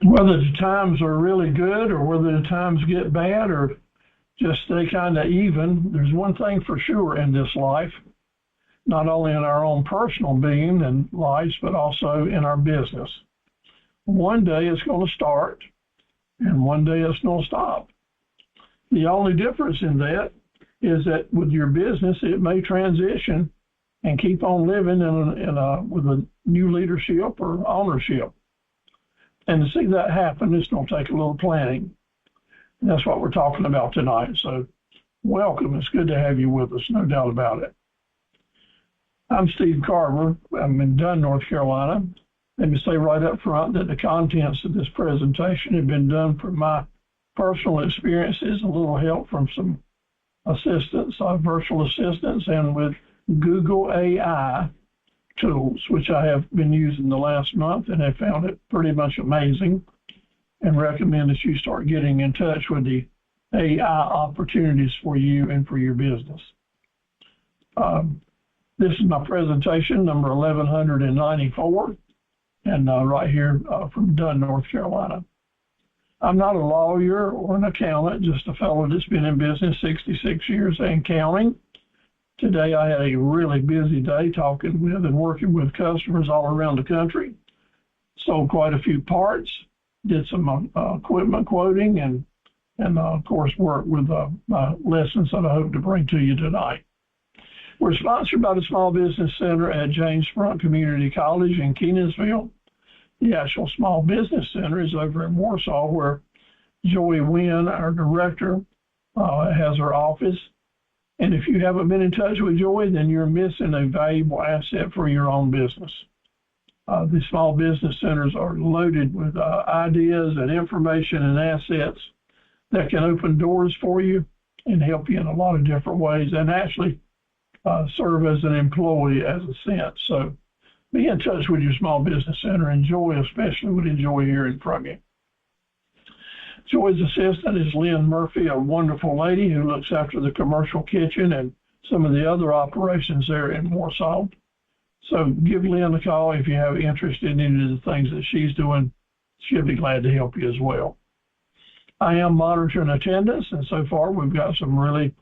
Whether the times are really good or whether the times get bad or just stay kind of even, there's one thing for sure in this life, not only in our own personal being and lives, but also in our business. One day it's going to start and one day it's going to stop. The only difference in that is that with your business, it may transition and keep on living with a new leadership or ownership. And to see that happen, it's going to take a little planning. And that's what we're talking about tonight. So welcome. It's good to have you with us, no doubt about it. I'm Steve Carver. I'm in Dunn, North Carolina. Let me say right up front that the contents of this presentation have been done from my personal experiences, a little help from some assistants, virtual assistants, and with Google AI tools, which I have been using the last month and have found it pretty much amazing, and recommend that you start getting in touch with the AI opportunities for you and for your business. This is my presentation, number 1194, and right here from Dunn, North Carolina. I'm not a lawyer or an accountant, just a fellow that's been in business 66 years and counting. Today I had a really busy day talking with and working with customers all around the country. Sold quite a few parts, did some equipment quoting, and of course worked with my lessons that I hope to bring to you tonight. We're sponsored by the Small Business Center at James Front Community College in Kenansville. The actual Small Business Center is over in Warsaw, where Joey Wynn, our director, has her office. And if you haven't been in touch with Joey, then you're missing a valuable asset for your own business. The Small Business Centers are loaded with ideas and information and assets that can open doors for you and help you in a lot of different ways, and actually serve as an employee as a sense. So be in touch with your Small Business Center, and Joy especially would enjoy hearing from you. Joy's assistant is Lynn Murphy, a wonderful lady who looks after the commercial kitchen and some of the other operations there in Warsaw. So give Lynn a call if you have interest in any of the things that she's doing. She'll be glad to help you as well. I am monitoring attendance, and so far we've got some really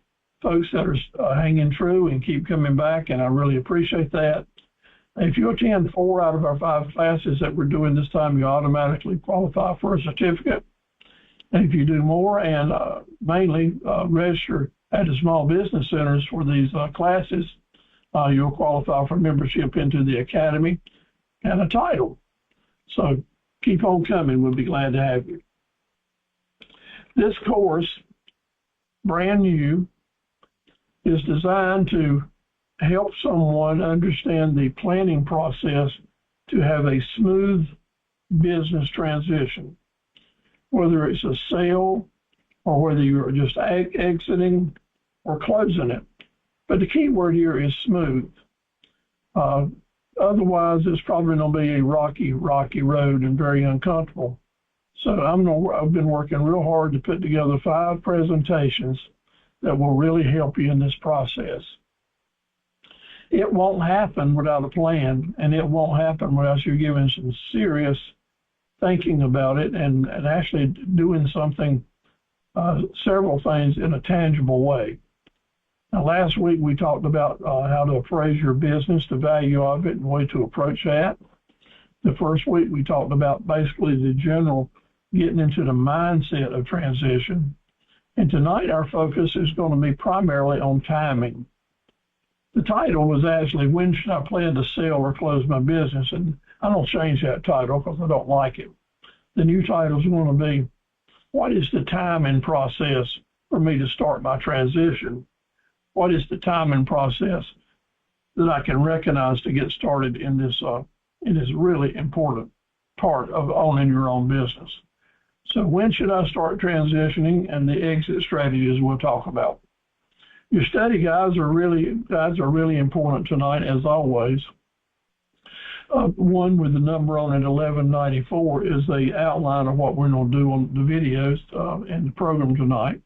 folks that are hanging true and keep coming back, and I really appreciate that. If you attend 4 out of our 5 classes that we're doing this time, you automatically qualify for a certificate. And if you do more and mainly register at the small business centers for these classes, you'll qualify for membership into the academy and a title. So keep on coming. We'll be glad to have you. This course, brand new, is designed to help someone understand the planning process to have a smooth business transition, whether it's a sale or whether you're just exiting or closing it. But the key word here is smooth. Otherwise, it's probably going to be a rocky road and very uncomfortable. So I've been working real hard to put together 5 presentations that will really help you in this process. It won't happen without a plan, and it won't happen without you giving some serious thinking about it and actually doing something, several things in a tangible way. Now, last week we talked about how to appraise your business, the value of it, and the way to approach that. The first week we talked about basically the general getting into the mindset of transition. And tonight our focus is going to be primarily on timing. The title was actually, when should I plan to sell or close my business? And I don't change that title because I don't like it. The new title is going to be, what is the timing process for me to start my transition? What is the timing process that I can recognize to get started in this really important part of owning your own business? So when should I start transitioning, and the exit strategies we'll talk about. Your study guides are really important tonight, as always. One with the number on it, 1194, is the outline of what we're going to do on the videos and the program tonight.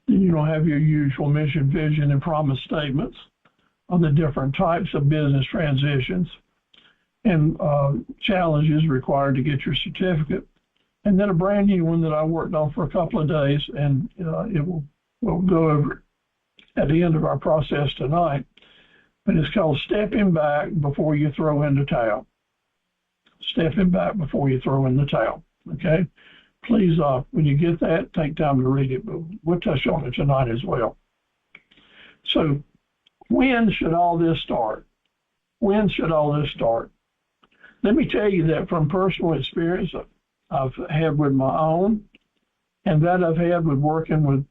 Then you're going to have your usual mission, vision, and promise statements on the different types of business transitions and challenges required to get your certificate. and then a brand new one that I worked on for a couple of days, and we'll go over at the end of our process tonight. But it's called stepping back before you throw in the towel. Stepping back before you throw in the towel. Okay? Please, when you get that, take time to read it, but we'll touch on it tonight as well. So, when should all this start? When should all this start? Let me tell you that from personal experience I've had with my own, and that I've had with working with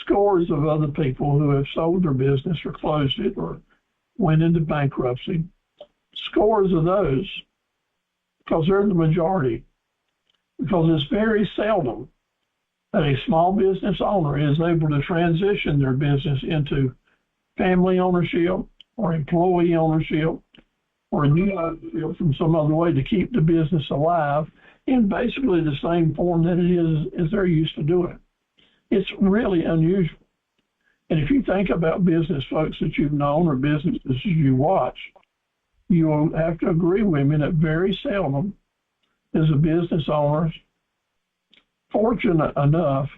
scores of other people who have sold their business or closed it or went into bankruptcy. Scores of those, because they're the majority. Because it's very seldom that a small business owner is able to transition their business into family ownership or employee ownership or new ownership from some other way to keep the business alive in basically the same form that it is as they're used to doing it. It's really unusual. And if you think about business folks that you've known or businesses you watch, you will have to agree with me that very seldom is a business owner fortunate enough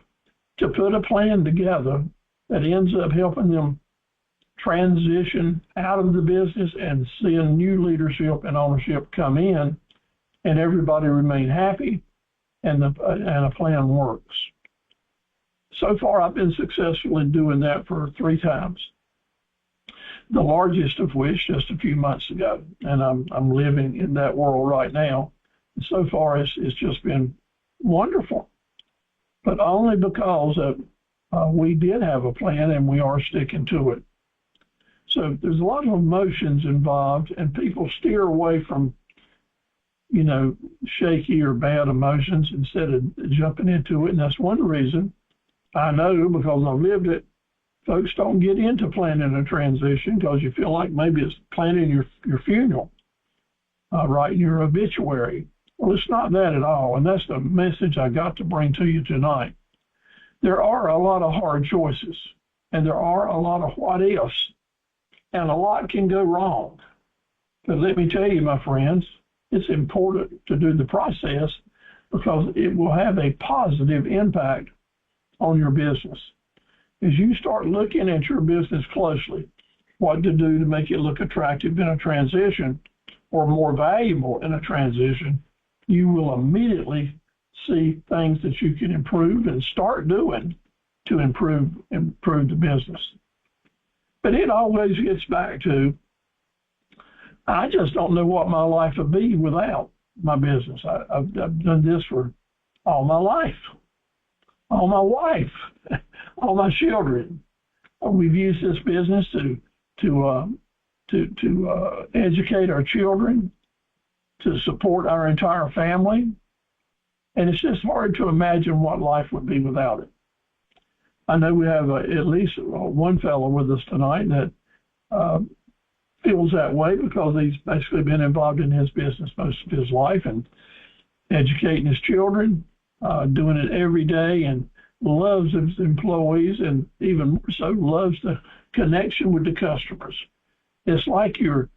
to put a plan together that ends up helping them transition out of the business and seeing new leadership and ownership come in, and everybody remain happy, and a plan works. So far, I've been successful in doing that for 3 times. The largest of which just a few months ago, and I'm living in that world right now. And so far, it's just been wonderful, but only because we did have a plan and we are sticking to it. So there's a lot of emotions involved, and people steer away from, shaky or bad emotions instead of jumping into it. And that's one reason I know, because I've lived it, folks don't get into planning a transition because you feel like maybe it's planning your funeral, writing your obituary. Well, it's not that at all, and that's the message I got to bring to you tonight. There are a lot of hard choices, and there are a lot of what-ifs, and a lot can go wrong. But let me tell you, my friends, it's important to do the process because it will have a positive impact on your business. As you start looking at your business closely, what to do to make it look attractive in a transition or more valuable in a transition, you will immediately see things that you can improve and start doing to improve the business. But it always gets back to, I just don't know what my life would be without my business. I've done this for all my life, all my wife, all my children. We've used this business to educate our children, to support our entire family, and it's just hard to imagine what life would be without it. I know we have at least one fellow with us tonight that feels that way because he's basically been involved in his business most of his life and educating his children, doing it every day, and loves his employees, and even more so loves the connection with the customers. It's like you're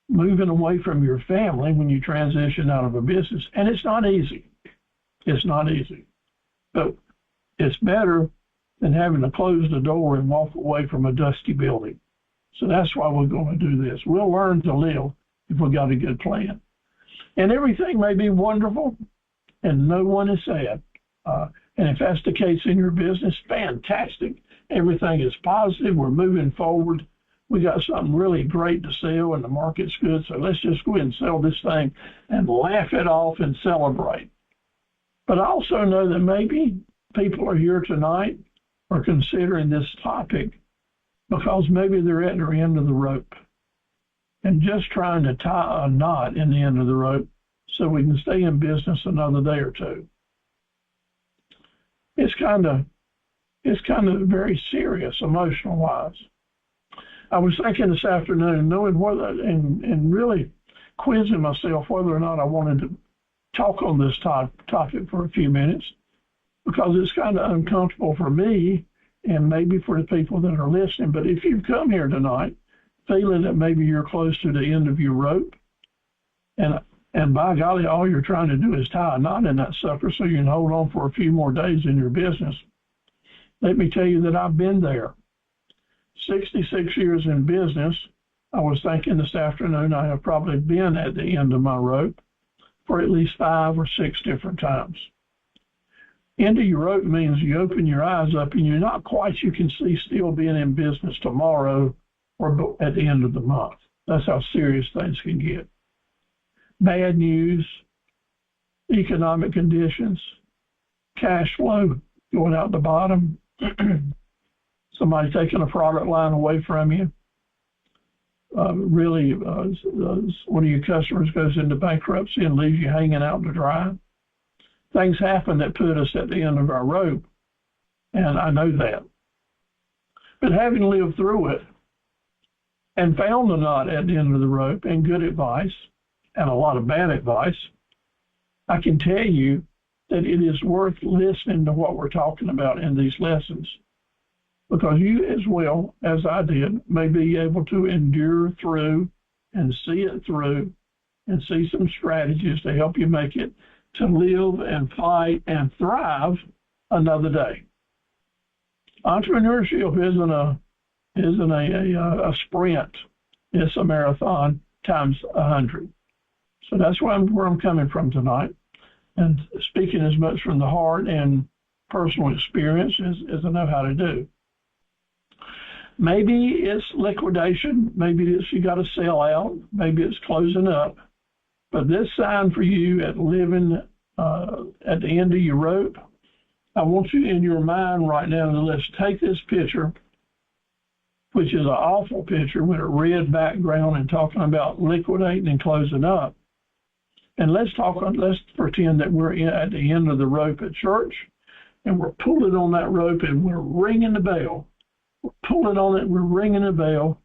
moving away from your family when you transition out of a business, and it's not easy. It's not easy, but it's better than having to close the door and walk away from a dusty building. So that's why we're going to do this. We'll learn to live if we got a good plan. And everything may be wonderful, and no one is sad. And if that's the case in your business, fantastic. Everything is positive. We're moving forward. We got something really great to sell, and the market's good. So let's just go ahead and sell this thing and laugh it off and celebrate. But I also know that maybe people are here tonight or considering this topic because maybe they're at their end of the rope and just trying to tie a knot in the end of the rope so we can stay in business another day or two. It's kind of very serious, emotional wise. I was thinking this afternoon, knowing whether and really quizzing myself whether or not I wanted to talk on this topic for a few minutes, because it's kind of uncomfortable for me and maybe for the people that are listening. But if you've come here tonight feeling that maybe you're close to the end of your rope, and And by golly, all you're trying to do is tie a knot in that sucker so you can hold on for a few more days in your business. Let me tell you that I've been there. 66 years in business, I was thinking this afternoon I have probably been at the end of my rope for at least 5 or 6 different times. End of your rope means you open your eyes up and you're not quite, you can see, still being in business tomorrow or at the end of the month. That's how serious things can get. Bad news, economic conditions, cash flow going out the bottom, somebody taking a product line away from you. One of your customers goes into bankruptcy and leaves you hanging out to dry. Things happen that put us at the end of our rope, and I know that. But having lived through it and found a knot at the end of the rope and good advice and a lot of bad advice, I can tell you that it is worth listening to what we're talking about in these lessons, because you, as well as I did, may be able to endure through and see it through and see some strategies to help you make it to live and fight and thrive another day. Entrepreneurship isn't a sprint. It's a marathon times 100. So that's where I'm coming from tonight, and speaking as much from the heart and personal experience as I know how to do. Maybe it's liquidation. Maybe it's you got to sell out. Maybe it's closing up. But this sign for you at living at the end of your rope, I want you in your mind right now to let's take this picture, which is an awful picture with a red background and talking about liquidating and closing up. And let's pretend that we're at the end of the rope at church, and we're pulling on that rope and we're ringing the bell. We're pulling on it, we're ringing the bell,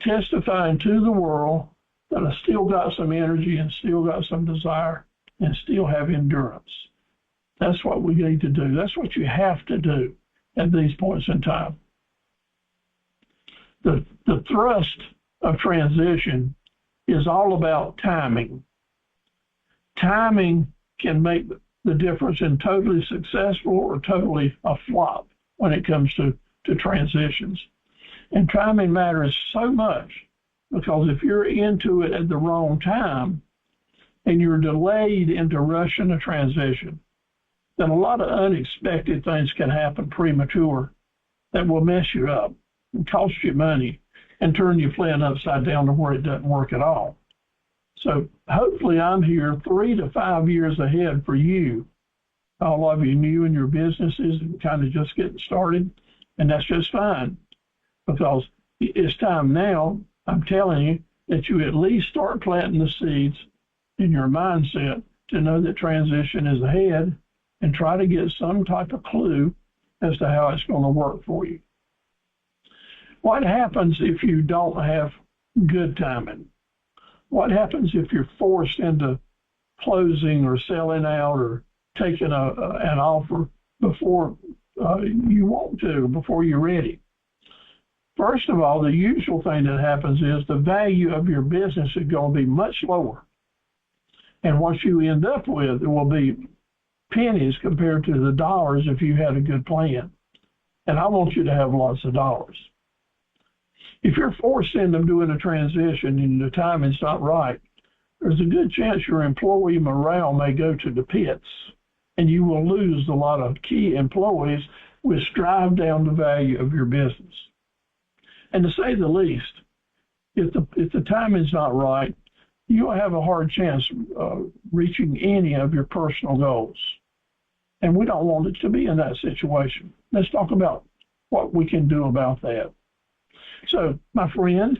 testifying to the world that I still got some energy and still got some desire and still have endurance. That's what we need to do. That's what you have to do at these points in time. The thrust of transition is all about timing. Timing can make the difference in totally successful or totally a flop when it comes to transitions. And timing matters so much, because if you're into it at the wrong time and you're delayed into rushing a transition, then a lot of unexpected things can happen premature that will mess you up and cost you money and turn your plan upside down to where it doesn't work at all. So hopefully I'm here 3 to 5 years ahead for you. All of you new in your businesses and kind of just getting started, and that's just fine, because it's time now, I'm telling you, that you at least start planting the seeds in your mindset to know that transition is ahead and try to get some type of clue as to how it's going to work for you. What happens if you don't have good timing? What happens if you're forced into closing or selling out or taking an offer before you want to, before you're ready? First of all, the usual thing that happens is the value of your business is going to be much lower. And what you end up with will be pennies compared to the dollars if you had a good plan. And I want you to have lots of dollars. If you're forced into doing a transition and the timing's not right, there's a good chance your employee morale may go to the pits, and you will lose a lot of key employees, which drive down the value of your business. And to say the least, if the timing's not right, you'll have a hard chance reaching any of your personal goals. And we don't want it to be in that situation. Let's talk about what we can do about that. So, my friend,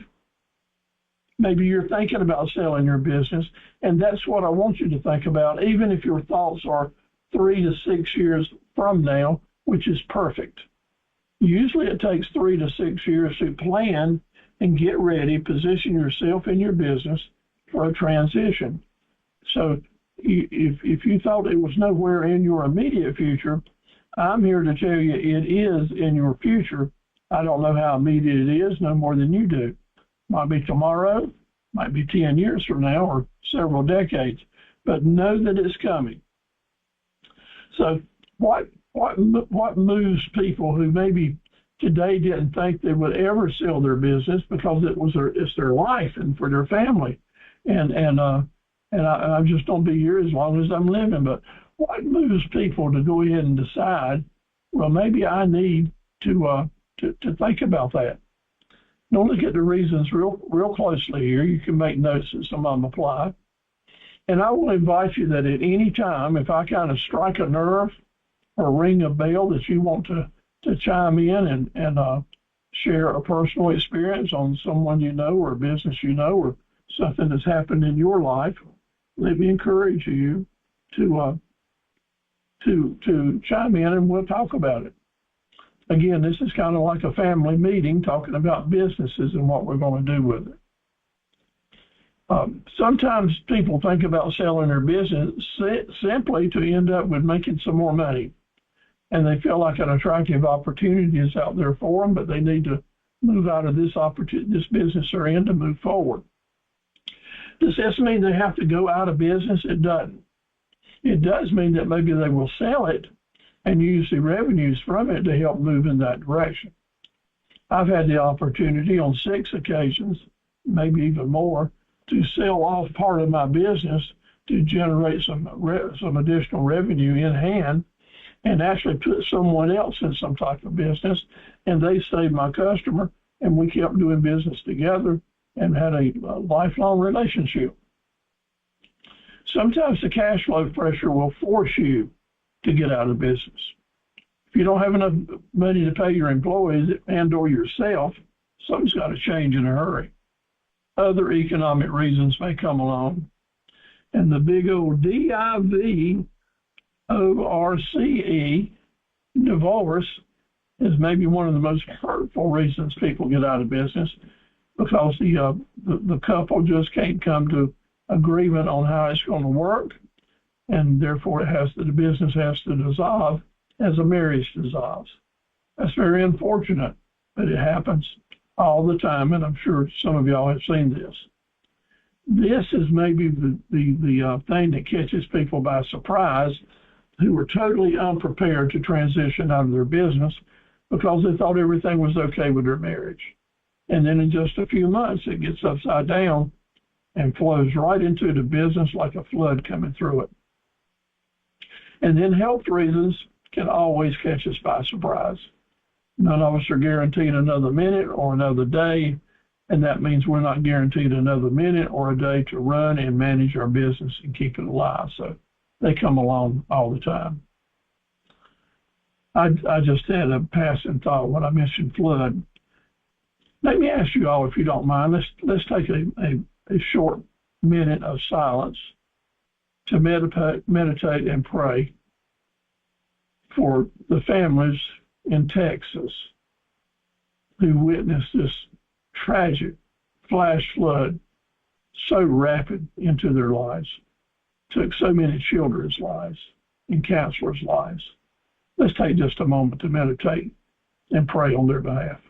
maybe you're thinking about selling your business, and that's what I want you to think about, even if your thoughts are 3 to 6 years from now, which is perfect. Usually it takes 3 to 6 years to plan and get ready, position yourself in your business for a transition. So if you thought it was nowhere in your immediate future, I'm here to tell you it is in your future. I don't know how immediate it is, no more than you do. Might be tomorrow, might be 10 years from now, or several decades. but know that it's coming. So what moves people who maybe today didn't think they would ever sell their business because it's their life and for their family, and I'm just gonna be here as long as I'm living. But what moves people to go ahead and decide, well, maybe I need to think about that? Don't look at the reasons real closely here. You can make notes that some of them apply. And I will invite you that at any time, if I kind of strike a nerve or ring a bell that you want to chime in and share a personal experience on someone you know or a business you know or something that's happened in your life, let me encourage you to chime in and we'll talk about it. Again, this is kind of like a family meeting talking about businesses and what we're going to do with it. Sometimes people think about selling their business simply to end up with making some more money. And they feel like an attractive opportunity is out there for them, but they need to move out of this business they're in to move forward. Does this mean they have to go out of business? It doesn't. It does mean that maybe they will sell it and use the revenues from it to help move in that direction. I've had the opportunity on 6 occasions, maybe even more, to sell off part of my business to generate some additional revenue in hand and actually put someone else in some type of business, and they stayed my customer, and we kept doing business together and had a lifelong relationship. Sometimes the cash flow pressure will force you to get out of business. If you don't have enough money to pay your employees and or yourself, something's got to change in a hurry. Other economic reasons may come along. And the big old DIVORCE, divorce, is maybe one of the most hurtful reasons people get out of business, because the couple just can't come to agreement on how it's going to work, and therefore the business has to dissolve as a marriage dissolves. That's very unfortunate, but it happens all the time, and I'm sure some of y'all have seen this. This is maybe the thing that catches people by surprise who are totally unprepared to transition out of their business because they thought everything was okay with their marriage. And then in just a few months, it gets upside down and flows right into the business like a flood coming through it. And then health reasons can always catch us by surprise. None of us are guaranteed another minute or another day, and that means we're not guaranteed another minute or a day to run and manage our business and keep it alive. So they come along all the time. I just had a passing thought when I mentioned flood. Let me ask you all, if you don't mind, let's take a short minute of silence to meditate and pray for the families in Texas who witnessed this tragic flash flood so rapid into their lives, took so many children's lives and counselors' lives. Let's take just a moment to meditate and pray on their behalf.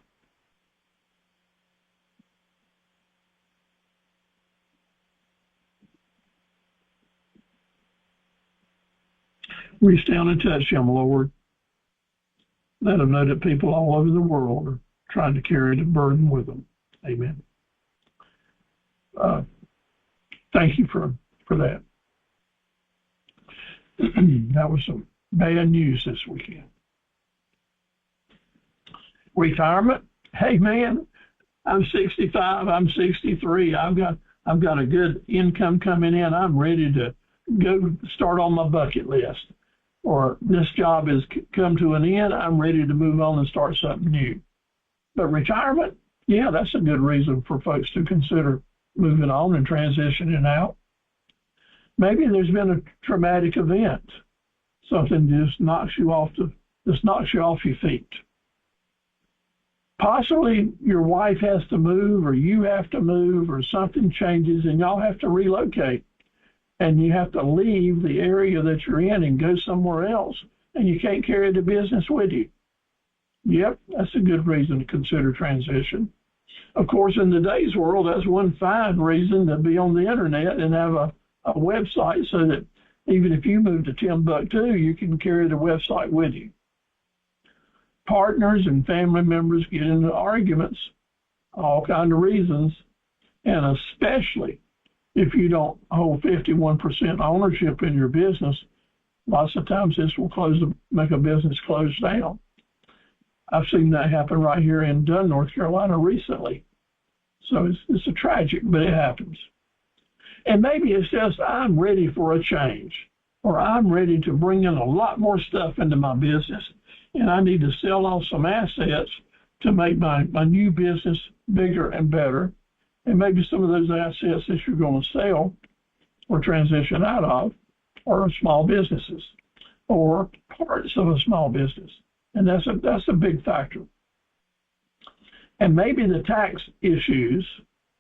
Reach down and touch them, Lord. Let them know that people all over the world are trying to carry the burden with them. Amen. Thank you for that. That was some bad news this weekend. Retirement? Hey man, I'm 65, I'm 63, I've got a good income coming in, I'm ready to go start on my bucket list. Or this job has come to an end, I'm ready to move on and start something new. But retirement, yeah, that's a good reason for folks to consider moving on and transitioning out. Maybe there's been a traumatic event, something just knocks you off your feet. Possibly your wife has to move, or you have to move, or something changes and y'all have to relocate. And you have to leave the area that you're in and go somewhere else, and you can't carry the business with you. Yep, that's a good reason to consider transition. Of course, in today's world, that's one fine reason to be on the internet and have a website so that even if you move to Timbuktu, you can carry the website with you. Partners and family members get into arguments, all kinds of reasons, and especially if you don't hold 51% ownership in your business, lots of times this will make a business close down. I've seen that happen right here in Dunn, North Carolina recently. So it's a tragic, but it happens. And maybe it's just I'm ready for a change, or I'm ready to bring in a lot more stuff into my business, and I need to sell off some assets to make my new business bigger and better. And maybe some of those assets that you're going to sell or transition out of are small businesses or parts of a small business. And that's a big factor. And maybe the tax issues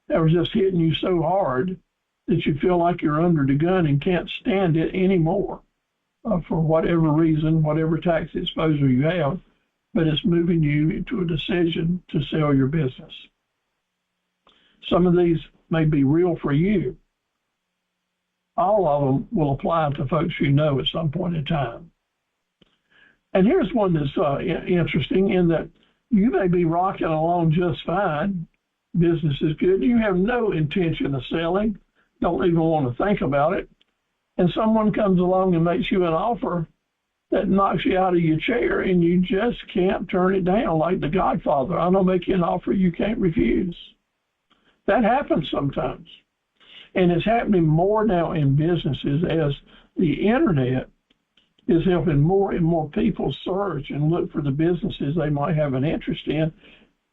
that were just hitting you so hard that you feel like you're under the gun and can't stand it anymore for whatever reason, whatever tax exposure you have, but it's moving you into a decision to sell your business. Some of these may be real for you. All of them will apply to folks you know at some point in time. And here's one that's interesting in that you may be rocking along just fine. Business is good. You have no intention of selling, don't even want to think about it. And someone comes along and makes you an offer that knocks you out of your chair and you just can't turn it down, like the Godfather. I'm going to make you an offer you can't refuse. That happens sometimes. And it's happening more now in businesses as the internet is helping more and more people search and look for the businesses they might have an interest in,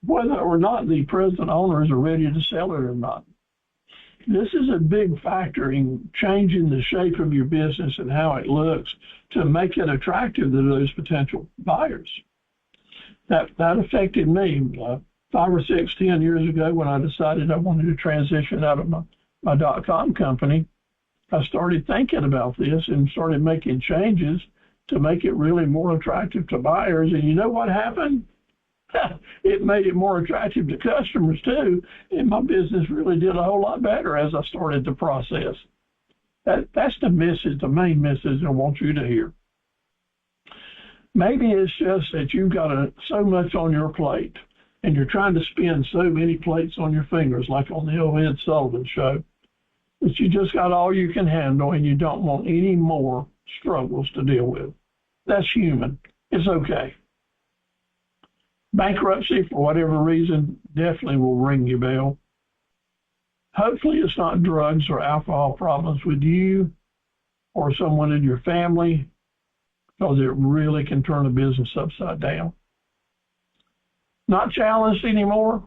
whether or not the present owners are ready to sell it or not. This is a big factor in changing the shape of your business and how it looks to make it attractive to those potential buyers. That affected me 5 or 6, 10 years ago when I decided I wanted to transition out of my .com company. I started thinking about this and started making changes to make it really more attractive to buyers. And you know what happened? It made it more attractive to customers too. And my business really did a whole lot better as I started the process. That's the message, the main message I want you to hear. Maybe it's just that you've got so much on your plate and you're trying to spin so many plates on your fingers, like on the old Ed Sullivan show, that you just got all you can handle and you don't want any more struggles to deal with. That's human. It's okay. Bankruptcy, for whatever reason, definitely will ring your bell. Hopefully it's not drugs or alcohol problems with you or someone in your family, because it really can turn a business upside down. Not challenged anymore?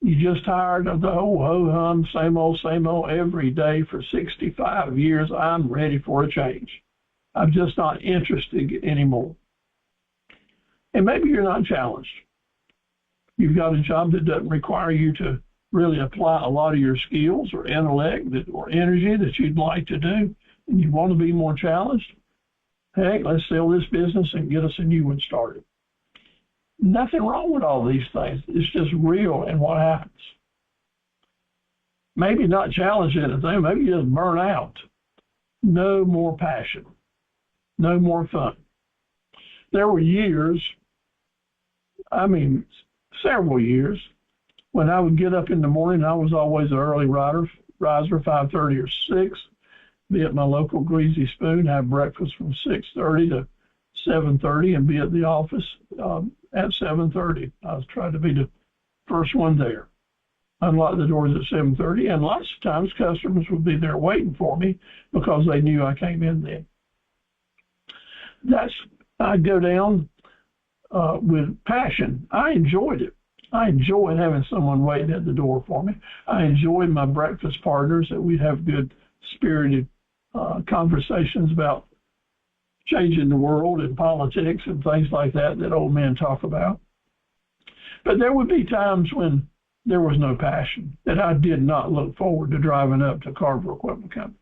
You just tired of the whole ho-hum, same old, every day for 65 years? I'm ready for a change. I'm just not interested anymore. And maybe you're not challenged. You've got a job that doesn't require you to really apply a lot of your skills or intellect or energy that you'd like to do, and you want to be more challenged. Heck, let's sell this business and get us a new one started. Nothing wrong with all these things. It's just real and what happens. Maybe not challenge anything. Maybe you just burn out. No more passion. No more fun. There were years, several years, when I would get up in the morning. I was always an early riser, 5:30 or 6, be at my local Greasy Spoon, have breakfast from 6:30 to 7:30, and be at the office at 7:30. I was trying to be the first one there. Unlock the doors at 7:30, and lots of times customers would be there waiting for me because they knew I came in then. I'd go down with passion. I enjoyed it. I enjoyed having someone waiting at the door for me. I enjoyed my breakfast partners, that we'd have good spirited conversations about changing the world and politics and things like that old men talk about. But there would be times when there was no passion, that I did not look forward to driving up to Carver Equipment Company,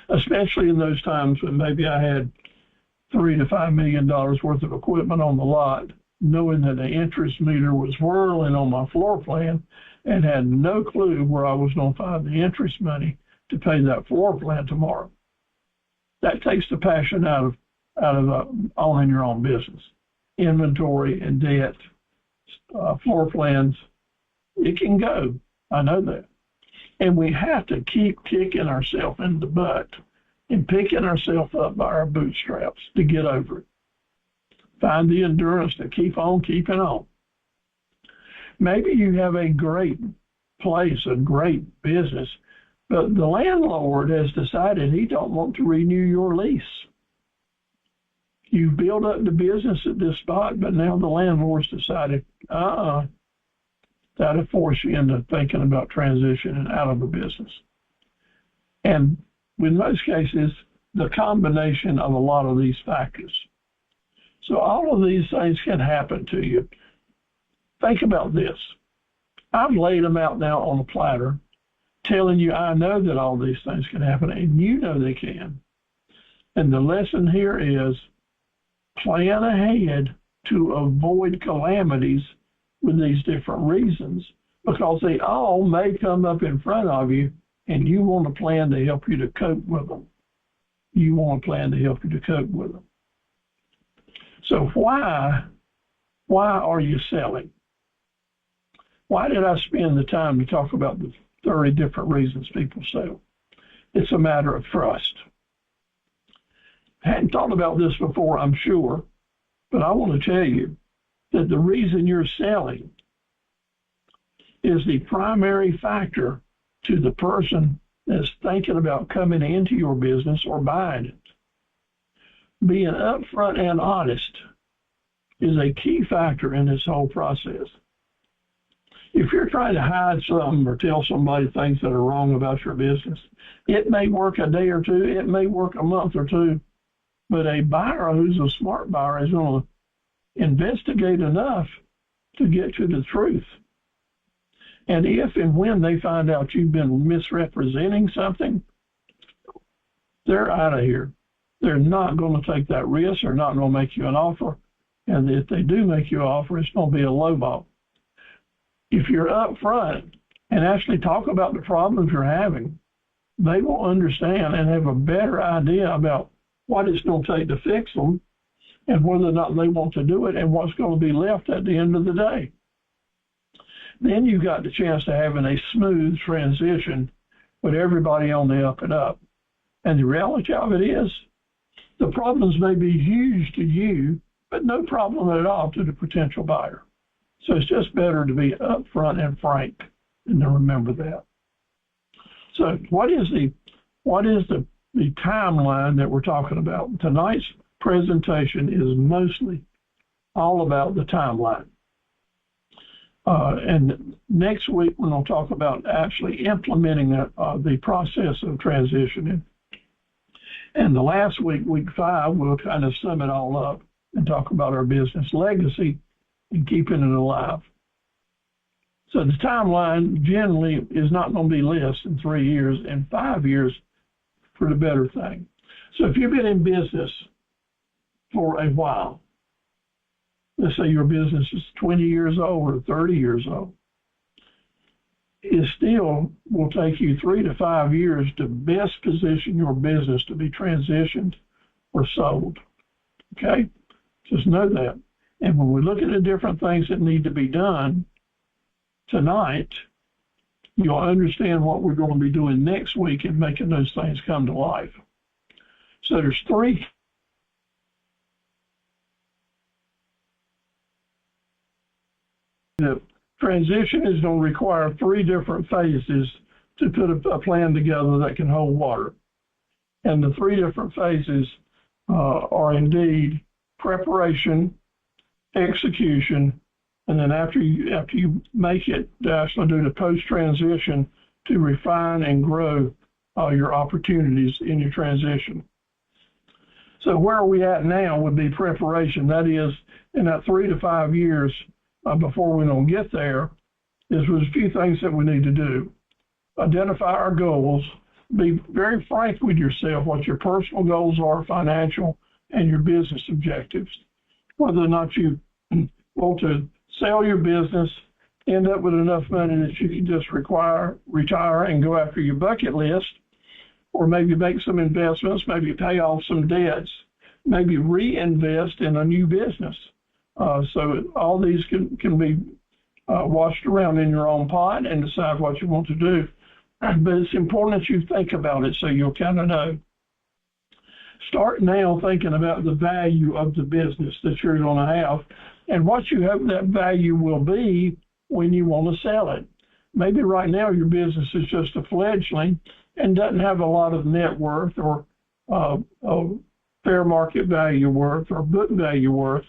especially in those times when maybe I had $3 to $5 million worth of equipment on the lot, knowing that the interest meter was whirling on my floor plan and had no clue where I was going to find the interest money to pay that floor plan tomorrow. That takes the passion out of owning your own business. Inventory and debt, floor plans, it can go. I know that. And we have to keep kicking ourselves in the butt and picking ourselves up by our bootstraps to get over it. Find the endurance to keep on keeping on. Maybe you have a great place, a great business, but the landlord has decided he don't want to renew your lease. You build up the business at this spot, but now the landlord's decided, that'll force you into thinking about transitioning out of the business. And in most cases, the combination of a lot of these factors. So all of these things can happen to you. Think about this. I've laid them out now on a platter, telling you I know that all these things can happen, and you know they can. And the lesson here is plan ahead to avoid calamities with these different reasons, because they all may come up in front of you, and you want a plan to help you to cope with them. You want a plan to help you to cope with them. So why are you selling? Why did I spend the time to talk about the 30 different reasons people sell? It's a matter of trust. I hadn't thought about this before, I'm sure, but I want to tell you that the reason you're selling is the primary factor to the person that's thinking about coming into your business or buying it. Being upfront and honest is a key factor in this whole process. If you're trying to hide something or tell somebody things that are wrong about your business, it may work a day or two, it may work a month or two, but a buyer who's a smart buyer is going to investigate enough to get to the truth. And if and when they find out you've been misrepresenting something, they're out of here. They're not going to take that risk. They're not going to make you an offer. And if they do make you an offer, it's going to be a low ball. If you're up front and actually talk about the problems you're having, they will understand and have a better idea about what it's going to take to fix them and whether or not they want to do it and what's going to be left at the end of the day. Then you've got the chance to having a smooth transition with everybody on the up and up. And the reality of it is, the problems may be huge to you, but no problem at all to the potential buyer. So it's just better to be upfront and frank and to remember that. So what is the timeline that we're talking about? Tonight's presentation is mostly all about the timeline. And next week, we're going to talk about actually implementing the process of transitioning. And the last week, week 5, we'll kind of sum it all up and talk about our business legacy and keeping it alive. So the timeline generally is not going to be less than 3 years and 5 years for the better thing. So if you've been in business for a while, let's say your business is 20 years old or 30 years old, it still will take you 3 to 5 years to best position your business to be transitioned or sold. Okay? Just know that. And when we look at the different things that need to be done tonight, you'll understand what we're going to be doing next week and making those things come to life. So there's 3. The transition is going to require 3 different phases to put a plan together that can hold water. And the 3 different phases are indeed preparation, execution, and then after you make it, to actually do the post-transition to refine and grow your opportunities in your transition. So where are we at now would be preparation. That is, in that 3 to 5 years before we don't get there, there's a few things that we need to do. Identify our goals. Be very frank with yourself what your personal goals are, financial, and your business objectives. Whether or not you want to sell your business, end up with enough money that you can just retire and go after your bucket list, or maybe make some investments, maybe pay off some debts, maybe reinvest in a new business. So all these can be washed around in your own pot and decide what you want to do. But it's important that you think about it so you'll kind of know. Start now thinking about the value of the business that you're going to have and what you hope that value will be when you want to sell it. Maybe right now your business is just a fledgling and doesn't have a lot of net worth or fair market value worth or book value worth.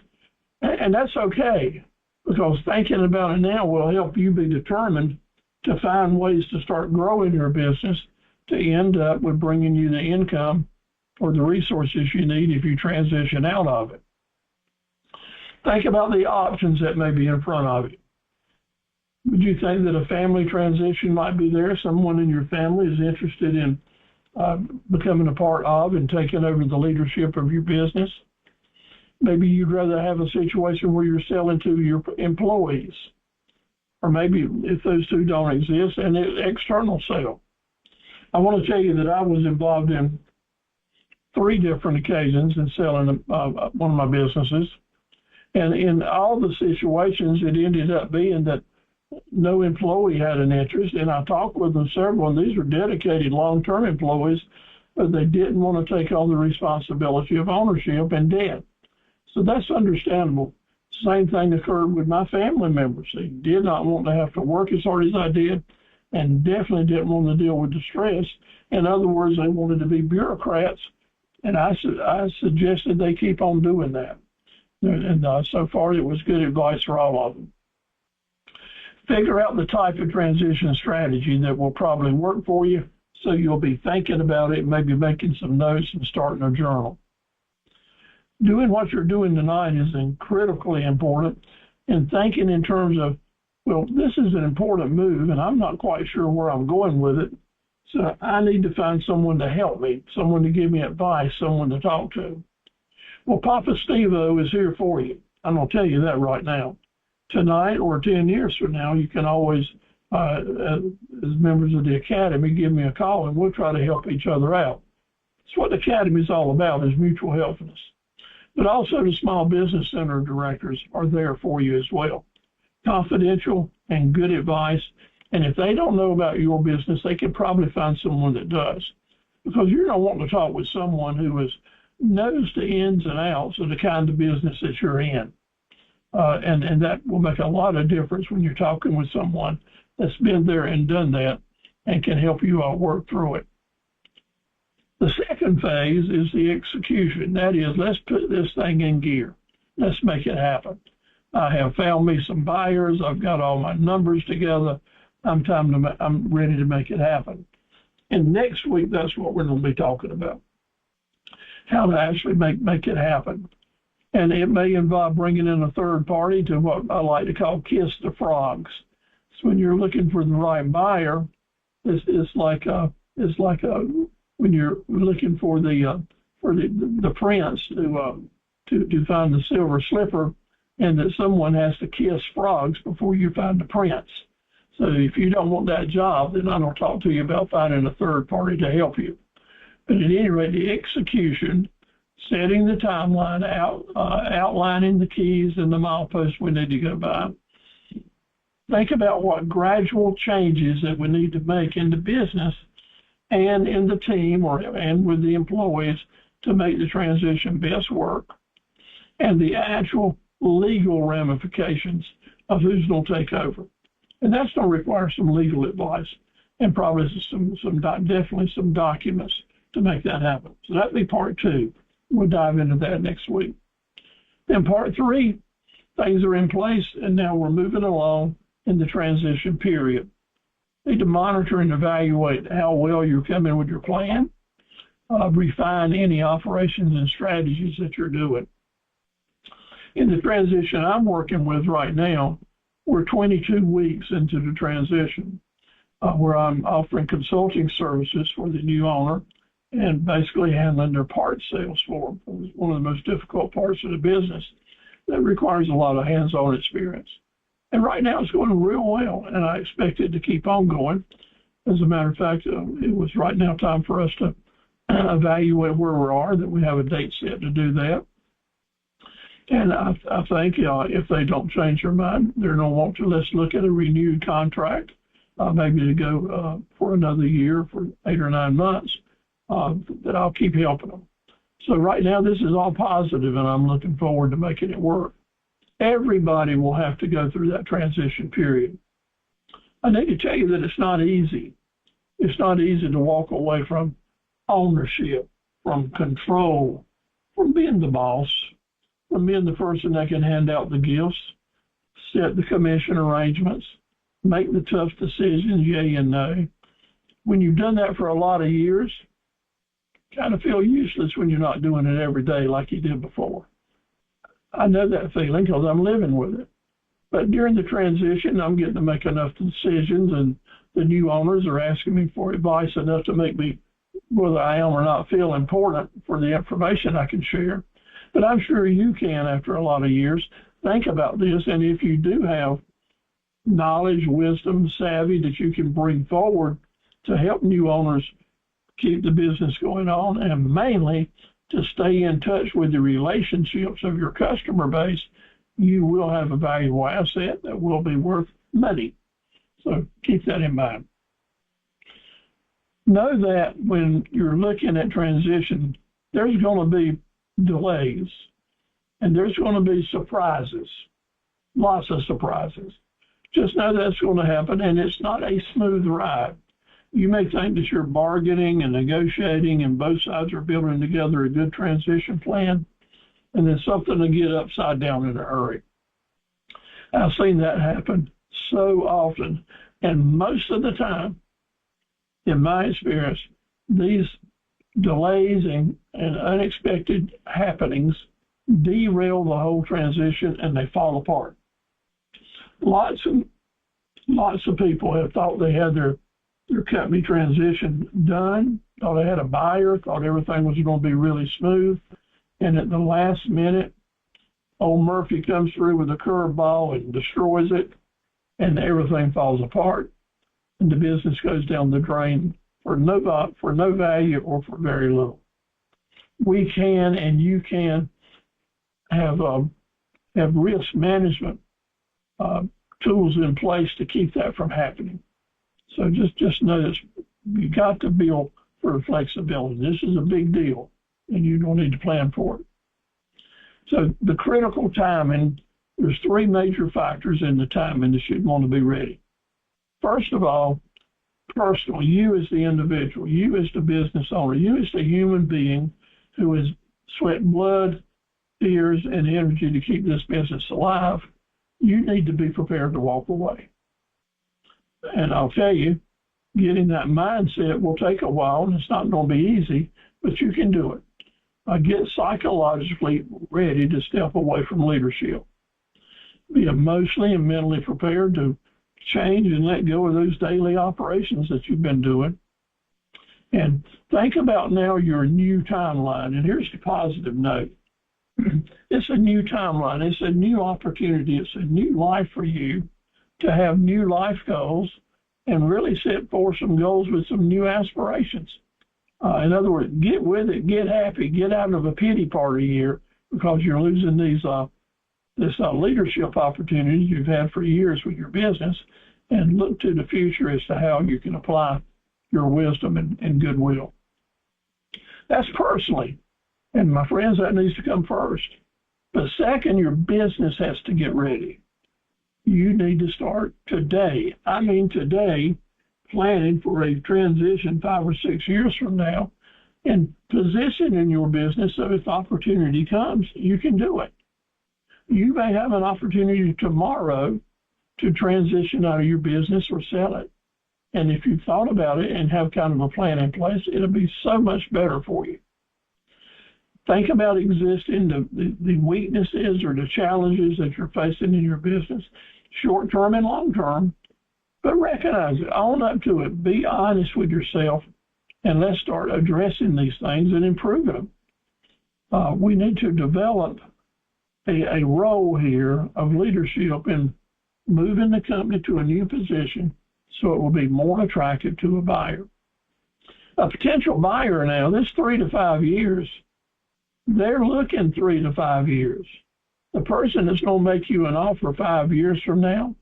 And that's okay, because thinking about it now will help you be determined to find ways to start growing your business to end up with bringing you the income or the resources you need if you transition out of it. Think about the options that may be in front of you. Would you think that a family transition might be there? Someone in your family is interested in becoming a part of and taking over the leadership of your business? Maybe you'd rather have a situation where you're selling to your employees. Or maybe if those two don't exist, an external sale. I want to tell you that I was involved in 3 different occasions in selling one of my businesses. And in all the situations, it ended up being that no employee had an interest. And I talked with them several, and these were dedicated long-term employees, but they didn't want to take on the responsibility of ownership and debt. So that's understandable. Same thing occurred with my family members. They did not want to have to work as hard as I did, and definitely didn't want to deal with the stress. In other words, they wanted to be bureaucrats, and I suggested they keep on doing that. And so far, it was good advice for all of them. Figure out the type of transition strategy that will probably work for you, so you'll be thinking about it, maybe making some notes and starting a journal. Doing what you're doing tonight is critically important, and thinking in terms of, well, this is an important move, and I'm not quite sure where I'm going with it, so I need to find someone to help me, someone to give me advice, someone to talk to. Well, Papa Steve-O is here for you. I'm going to tell you that right now. Tonight or 10 years from now, you can always, as members of the Academy, give me a call, and we'll try to help each other out. It's what the Academy is all about, is mutual helpfulness. But also the Small Business Center directors are there for you as well. Confidential and good advice. And if they don't know about your business, they can probably find someone that does. Because you're going to want to talk with someone who knows the ins and outs of the kind of business that you're in. And that will make a lot of difference when you're talking with someone that's been there and done that and can help you work through it. The second phase is the execution. That is, let's put this thing in gear. Let's make it happen. I have found me some buyers. I've got all my numbers together. I'm ready to make it happen. And next week, that's what we're going to be talking about, how to actually make it happen. And it may involve bringing in a third party to what I like to call kiss the frogs. So when you're looking for the right buyer, it's like when you're looking for the prince to find the silver slipper, and that someone has to kiss frogs before you find the prince. So if you don't want that job, then I don't talk to you about finding a third party to help you. But at any rate, the execution, setting the timeline out, outlining the keys and the mileposts we need to go by. Think about what gradual changes that we need to make in the business and in the team and with the employees to make the transition best work, and the actual legal ramifications of who's going to take over. And that's going to require some legal advice and probably definitely some documents to make that happen. So that'll be part 2. We'll dive into that next week. Then part 3, things are in place, and now we're moving along in the transition period. Need to monitor and evaluate how well you're coming with your plan, refine any operations and strategies that you're doing. In the transition I'm working with right now, we're 22 weeks into the transition, where I'm offering consulting services for the new owner and basically handling their parts sales for them. It's one of the most difficult parts of the business that requires a lot of hands-on experience. And right now it's going real well, and I expect it to keep on going. As a matter of fact, it was right now time for us to evaluate where we are, that we have a date set to do that. And I think if they don't change their mind, they're going to want to, let's look at a renewed contract, maybe to go for another year, for 8 or 9 months, that I'll keep helping them. So right now, this is all positive, and I'm looking forward to making it work. Everybody will have to go through that transition period. I need to tell you that it's not easy. It's not easy to walk away from ownership, from control, from being the boss, from being the person that can hand out the gifts, set the commission arrangements, make the tough decisions, yay and no. When you've done that for a lot of years, kind of feel useless when you're not doing it every day like you did before. I know that feeling because I'm living with it. But during the transition, I'm getting to make enough decisions, and the new owners are asking me for advice enough to make me, whether I am or not, feel important for the information I can share. But I'm sure you can, after a lot of years, think about this. And if you do have knowledge, wisdom, savvy that you can bring forward to help new owners keep the business going on, and mainly to stay in touch with the relationships of your customer base, you will have a valuable asset that will be worth money. So keep that in mind. Know that when you're looking at transition, there's going to be delays, and there's going to be surprises, lots of surprises. Just know that's going to happen, and it's not a smooth ride. You may think that you're bargaining and negotiating and both sides are building together a good transition plan, and then something will get upside down in a hurry. I've seen that happen so often, and most of the time, in my experience, these delays and unexpected happenings derail the whole transition, and they fall apart. Lots of people have thought they had their company transition done, thought they had a buyer, thought everything was going to be really smooth, and at the last minute, old Murphy comes through with a curveball and destroys it, and everything falls apart, and the business goes down the drain for no value or for very little. We can, and you can, have risk management tools in place to keep that from happening. So just know this, you got to build for flexibility. This is a big deal, and you don't need to plan for it. So the critical timing, there's 3 major factors in the timing that you'd want to be ready. First of all, personal, you as the individual, you as the business owner, you as the human being who has sweat blood, tears, and energy to keep this business alive, you need to be prepared to walk away. And I'll tell you, getting that mindset will take a while, and it's not going to be easy, but you can do it. Get psychologically ready to step away from leadership. Be emotionally and mentally prepared to change and let go of those daily operations that you've been doing. And think about now your new timeline. And here's the positive note. It's a new timeline. It's a new opportunity. It's a new life for you to have new life goals and really set forth some goals with some new aspirations. In other words, get with it, get happy, get out of a pity party here because you're losing these this leadership opportunities you've had for years with your business, and look to the future as to how you can apply your wisdom and goodwill. That's personally. And my friends, that needs to come first. But second, your business has to get ready. You need to start today. I mean today, planning for a transition 5 or 6 years from now, and positioning your business so if opportunity comes, you can do it. You may have an opportunity tomorrow to transition out of your business or sell it. And if you've thought about it and have kind of a plan in place, it'll be so much better for you. Think about existing the weaknesses or the challenges that you're facing in your business, short-term and long-term, but recognize it, own up to it, be honest with yourself, and let's start addressing these things and improving them. We need to develop a role here of leadership in moving the company to a new position so it will be more attractive to a buyer. A potential buyer now, this 3 to 5 years, they're looking 3 to 5 years. The person that's going to make you an offer 5 years from now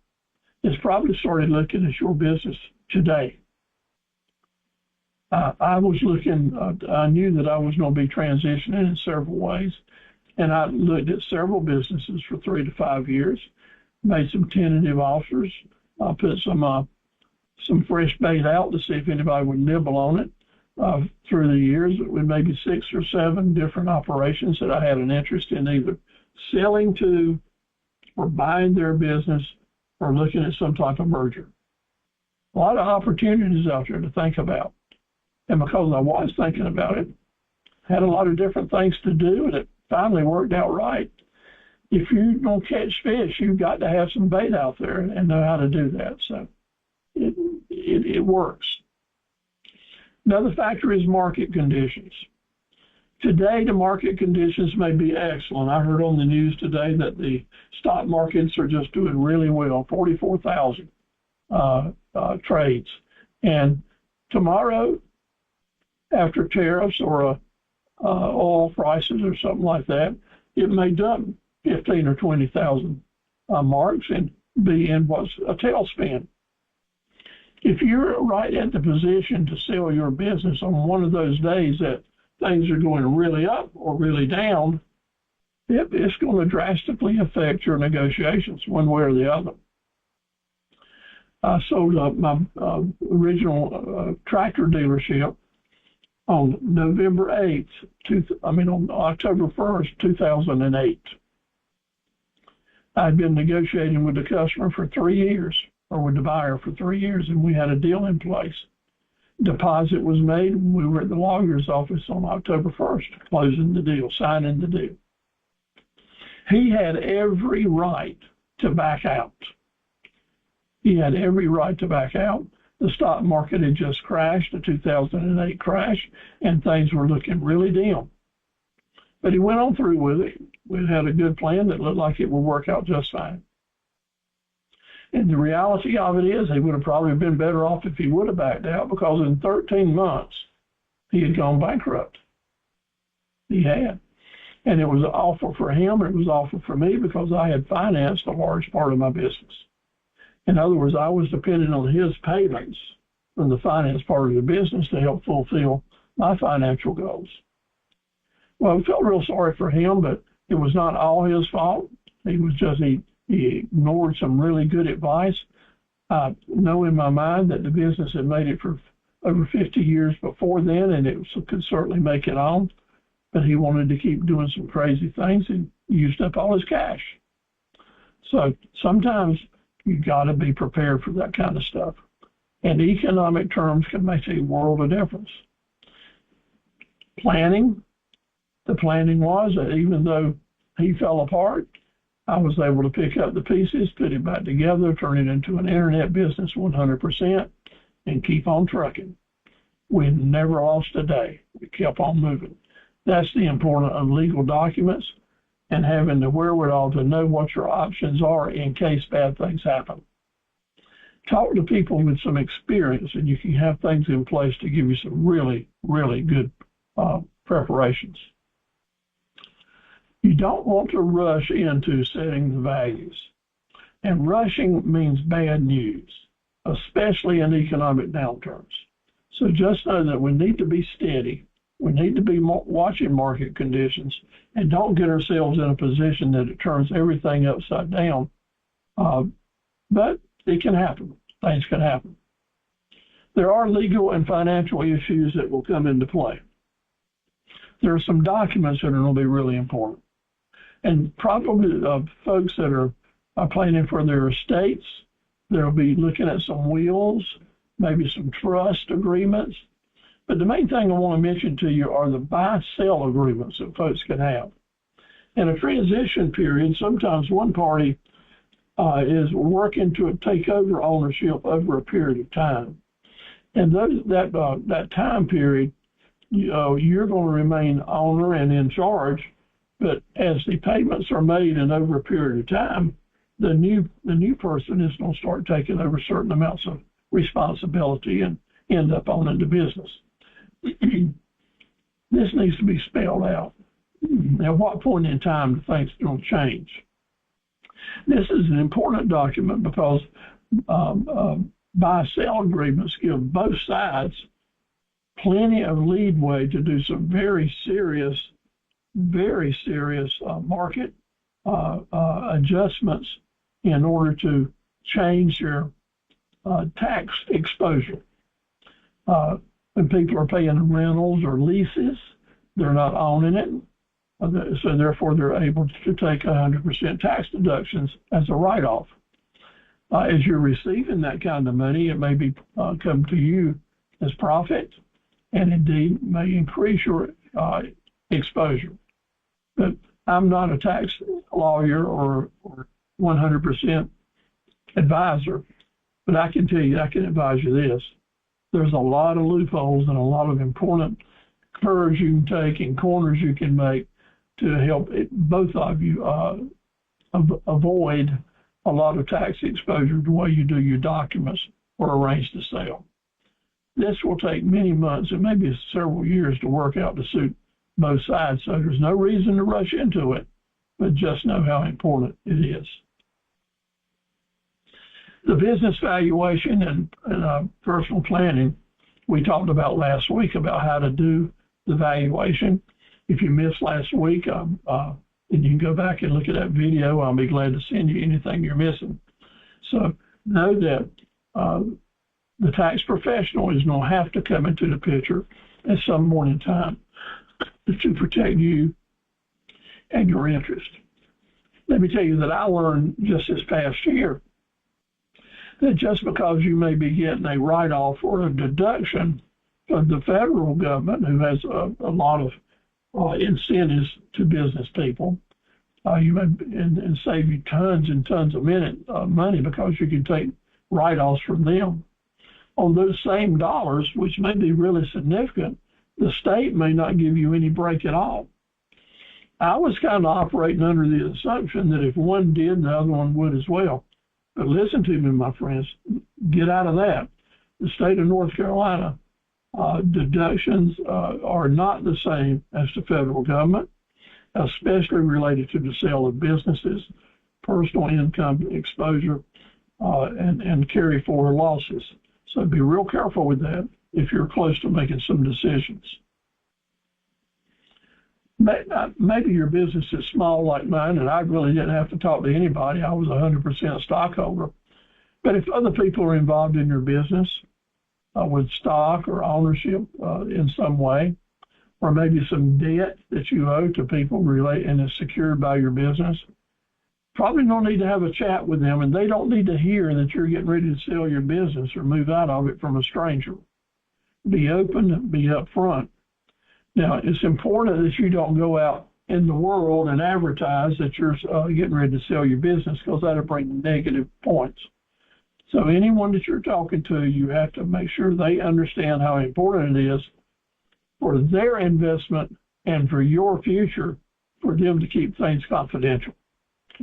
is probably started looking at your business today. I was looking, I knew that I was going to be transitioning in several ways, and I looked at several businesses for 3 to 5 years, made some tentative offers. I put some fresh bait out to see if anybody would nibble on it. Through the years, with maybe 6 or 7 different operations that I had an interest in either selling to or buying their business or looking at some type of merger. A lot of opportunities out there to think about. And because I was thinking about it, had a lot of different things to do, and it finally worked out right. If you're going to catch fish, you've got to have some bait out there and know how to do that. So it works. Another factor is market conditions. Today, the market conditions may be excellent. I heard on the news today that the stock markets are just doing really well, 44,000 trades. And tomorrow, after tariffs or oil prices or something like that, it may dump 15 or 20,000 marks and be in what's a tailspin. If you're right at the position to sell your business on one of those days that things are going really up or really down, it's going to drastically affect your negotiations one way or the other. I sold my original tractor dealership on November 8th, on October 1st, 2008. I'd been negotiating with the customer for 3 years, or with the buyer for 3 years, and we had a deal in place. Deposit was made. We were at the lawyer's office on October 1st, closing the deal, signing the deal. He had every right to back out. He had every right to back out. The stock market had just crashed, the 2008 crash, and things were looking really dim. But he went on through with it. We had a good plan that looked like it would work out just fine. And the reality of it is he would have probably been better off if he would have backed out, because in 13 months, he had gone bankrupt. He had. And it was awful for him, and it was awful for me because I had financed a large part of my business. In other words, I was dependent on his payments from the finance part of the business to help fulfill my financial goals. Well, I felt real sorry for him, but it was not all his fault. He was just, he ignored some really good advice. I know in my mind that the business had made it for over 50 years before then, and it could certainly make it on, but he wanted to keep doing some crazy things and used up all his cash. So sometimes you got to be prepared for that kind of stuff. And economic terms can make a world of difference. Planning, the planning was that even though he fell apart, I was able to pick up the pieces, put it back together, turn it into an internet business 100%, and keep on trucking. We never lost a day. We kept on moving. That's the importance of legal documents and having the wherewithal to know what your options are in case bad things happen. Talk to people with some experience, and you can have things in place to give you some really, really good preparations. You don't want to rush into setting the values. And rushing means bad news, especially in economic downturns. So just know that we need to be steady. We need to be watching market conditions and don't get ourselves in a position that it turns everything upside down. But it can happen. Things can happen. There are legal and financial issues that will come into play. There are some documents that are going to be really important. And probably folks that are planning for their estates, they'll be looking at some wills, maybe some trust agreements. But the main thing I want to mention to you are the buy-sell agreements that folks can have. In a transition period, sometimes one party is working to take over ownership over a period of time. And that time period, you're going to remain owner and in charge. But as the payments are made and over a period of time, the new person is going to start taking over certain amounts responsibility and end up owning the business. This needs to be spelled out. At what point in time do things going to change? This is an important document because buy-sell agreements give both sides plenty of leeway to do some very serious market adjustments in order to change your tax exposure. When people are paying rentals or leases, they're not owning it, so therefore they're able to take 100% tax deductions as a write-off. As you're receiving that kind of money, it may be come to you as profit, and indeed may increase your exposure. But I'm not a tax lawyer or 100% advisor, but I can tell you, I can advise you this. There's a lot of loopholes and a lot of important curves you can take and corners you can make to help both of you avoid a lot of tax exposure the way you do your documents or arrange to sell. This will take many months and maybe several years to work out to suit both sides, so there's no reason to rush into it, but just know how important it is. The business valuation and personal planning, we talked about last week about how to do the valuation. If you missed last week, then you can go back and look at that video. I'll be glad to send you anything you're missing. So know that the tax professional is going to have to come into the picture at some point in time to protect you and your interest. Let me tell you that I learned just this past year that just because you may be getting a write-off or a deduction from the federal government, who has a lot of incentives to business people, you may and save you tons and tons of money because you can take write-offs from them. On those same dollars, which may be really significant, the state may not give you any break at all. I was kind of operating under the assumption that if one did, the other one would as well. But listen to me, my friends, get out of that. The state of North Carolina, deductions are not the same as the federal government, especially related to the sale of businesses, personal income exposure, and carry forward losses. So be real careful with that if you're close to making some decisions. Maybe your business is small like mine, and I really didn't have to talk to anybody. I was 100% stockholder. But if other people are involved in your business with stock or ownership in some way, or maybe some debt that you owe to people and is secured by your business, probably don't need to have a chat with them, and they don't need to hear that you're getting ready to sell your business or move out of it from a stranger. Be open, be upfront. Now, it's important that you don't go out in the world and advertise that you're getting ready to sell your business, because that'll bring negative points. So anyone that you're talking to, you have to make sure they understand how important it is for their investment and for your future for them to keep things confidential,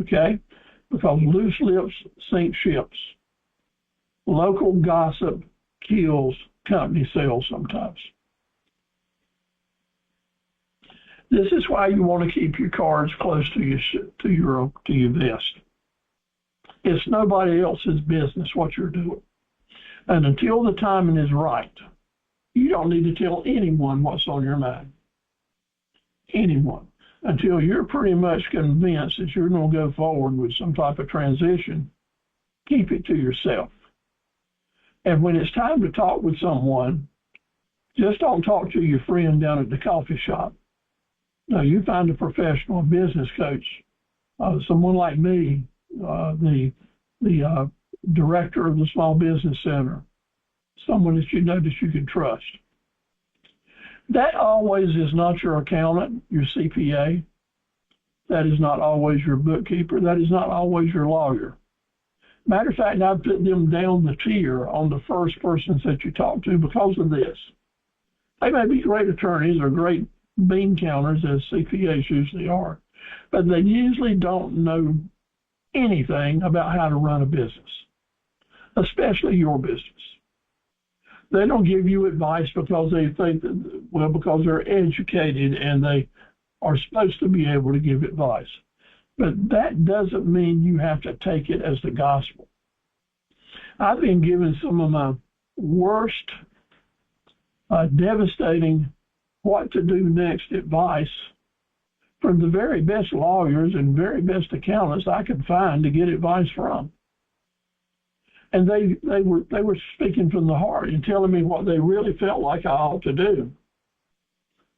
okay? Because loose lips sink ships. Local gossip kills company sales sometimes. This is why you want to keep your cards close to your vest. It's nobody else's business what you're doing. And until the timing is right, you don't need to tell anyone what's on your mind. Anyone. Until you're pretty much convinced that you're going to go forward with some type of transition, keep it to yourself. And when it's time to talk with someone, just don't talk to your friend down at the coffee shop. No, you find a professional business coach, someone like me, the director of the Small Business Center, someone that you know that you can trust. That always is not your accountant, your CPA. That is not always your bookkeeper. That is not always your lawyer. Matter of fact, I've put them down the tier on the first persons that you talk to because of this. They may be great attorneys or great bean counters, as CPAs usually are, but they usually don't know anything about how to run a business, especially your business. They don't give you advice because they think that, well, because they're educated and they are supposed to be able to give advice. But that doesn't mean you have to take it as the gospel. I've been given some of my worst, devastating what to do next advice from the very best lawyers and very best accountants I could find to get advice from. And they were speaking from the heart and telling me what they really felt like I ought to do.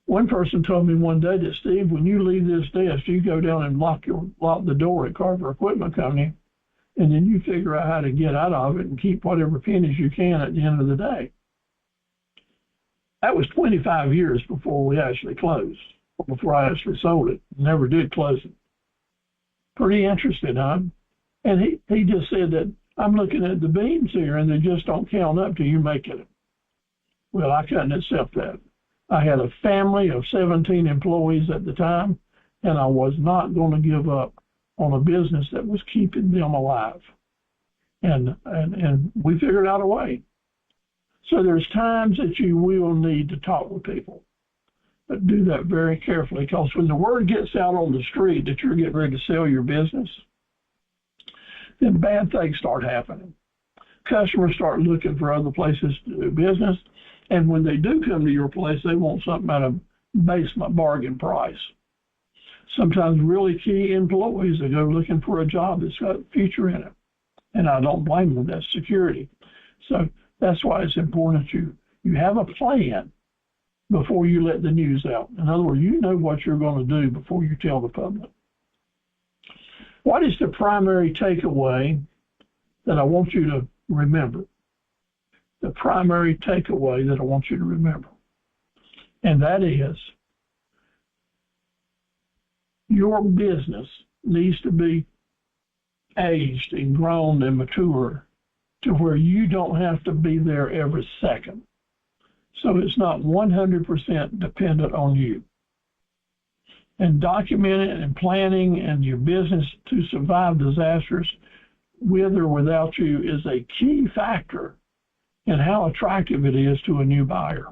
One person told me one day that, Steve, when you leave this desk, you go down and lock the door at Carver Equipment Company, and then you figure out how to get out of it and keep whatever pennies you can at the end of the day. That was 25 years before we actually closed, before I actually sold it. Never did close it. Pretty interesting, huh? And he just said that, I'm looking at the beams here, and they just don't count up till you make it. Well, I couldn't accept that. I had a family of 17 employees at the time, and I was not going to give up on a business that was keeping them alive. And we figured out a way. So there's times that you will need to talk with people, but do that very carefully, because when the word gets out on the street that you're getting ready to sell your business, then bad things start happening. Customers start looking for other places to do business, and when they do come to your place, they want something at a basement bargain price. Sometimes really key employees that go looking for a job that's got a future in it, and I don't blame them. That's security. So that's why it's important that you have a plan before you let the news out. In other words, you know what you're going to do before you tell the public. What is the primary takeaway that I want you to remember? The primary takeaway that I want you to remember. And that is, your business needs to be aged and grown and mature to where you don't have to be there every second. So it's not 100% dependent on you. And documenting and planning and your business to survive disasters with or without you is a key factor in how attractive it is to a new buyer.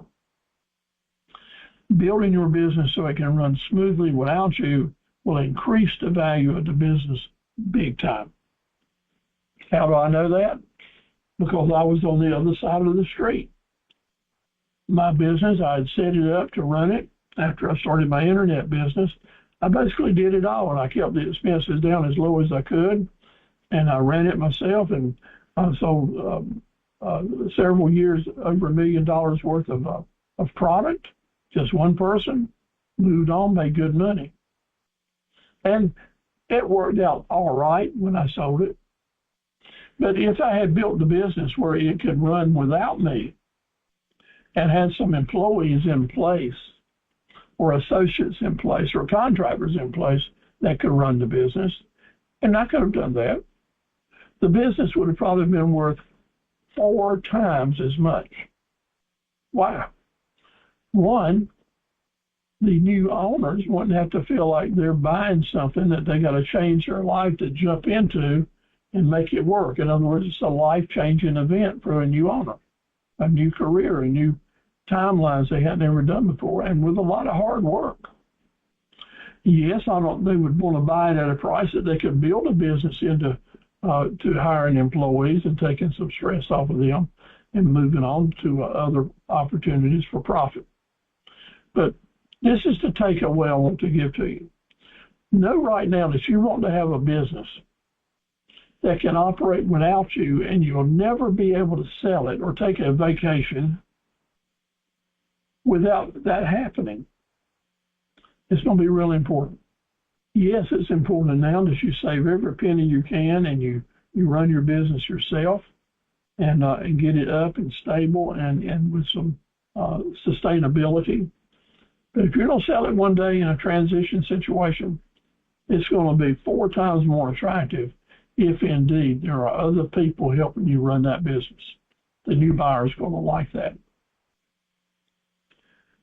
Building your business so it can run smoothly without you will increase the value of the business big time. How do I know that? Because I was on the other side of the street. My business, I had set it up to run it. After I started my internet business, I basically did it all, and I kept the expenses down as low as I could, and I ran it myself, and I sold several years over $1 million worth of product. Just one person moved on, made good money, and it worked out all right when I sold it. But if I had built the business where it could run without me and had some employees in place, or associates in place, or contractors in place that could run the business, and I could have done that, the business would have probably been worth 4 times as much. Why? One, the new owners wouldn't have to feel like they're buying something that they got to change their life to jump into and make it work. In other words, it's a life-changing event for a new owner, a new career, a new timelines they had never done before, and with a lot of hard work. Yes, they would want to buy it at a price that they could build a business into, to hiring employees and taking some stress off of them and moving on to other opportunities for profit. But this is the takeaway I want to give to you. Know right now that you want to have a business that can operate without you, and you'll never be able to sell it or take a vacation without that happening. It's going to be really important. Yes, it's important now that you save every penny you can and you run your business yourself and get it up and stable and with some sustainability. But if you're going to sell it one day in a transition situation, it's going to be 4 times more attractive if indeed there are other people helping you run that business. The new buyer is going to like that.